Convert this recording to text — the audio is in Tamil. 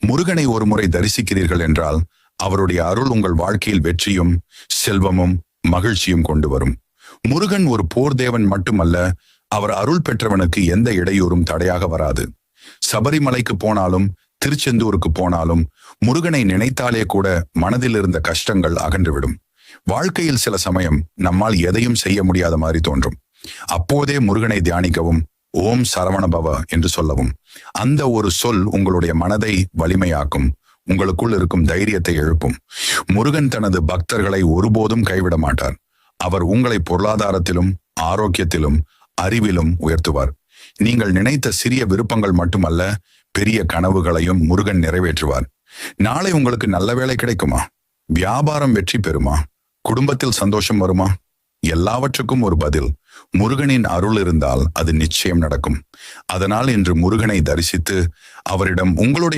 முருகனை ஒரு முறை தரிசிக்கிறீர்கள் என்றால் அவருடைய அருள் உங்கள் வாழ்க்கையில் வெற்றியும் செல்வமும் மகிழ்ச்சியும் கொண்டு வரும். முருகன் ஒரு போர் தேவன் மட்டுமல்ல, அவர் அருள் பெற்றவனுக்கு எந்த இடையூறும் தடையாக வராது. சபரிமலைக்கு போனாலும் திருச்செந்தூருக்கு போனாலும் முருகனை நினைத்தாலே கூட மனதில் இருந்த கஷ்டங்கள் அகன்றுவிடும். வாழ்க்கையில் சில சமயம் நம்மால் எதையும் செய்ய முடியாத மாதிரி தோன்றும். அப்போதே முருகனை தியானிக்கவும், ஓம் சரவண பவ என்று சொல்லவும். அந்த ஒரு சொல் உங்களுடைய மனதை வலிமையாக்கும், உங்களுக்குள் இருக்கும் தைரியத்தை எழுப்பும். முருகன் தனது பக்தர்களை ஒருபோதும் கைவிட மாட்டார். அவர் உங்களை பொருளாதாரத்திலும் ஆரோக்கியத்திலும் அறிவிலும் உயர்த்துவார். நீங்கள் நினைத்த சிறிய விருப்பங்கள் மட்டுமல்ல, பெரிய கனவுகளையும் முருகன் நிறைவேற்றுவார். நாளை உங்களுக்கு நல்ல வேலை கிடைக்குமா? வியாபாரம் வெற்றி பெறுமா? குடும்பத்தில் சந்தோஷம் வருமா? எல்லாவற்றுக்கும் ஒரு பதில் முருகனின் அருள் இருந்தால் அது நிச்சயம் நடக்கும். அதனால் இன்று முருகனை தரிசித்து அவரிடம் உங்களுடைய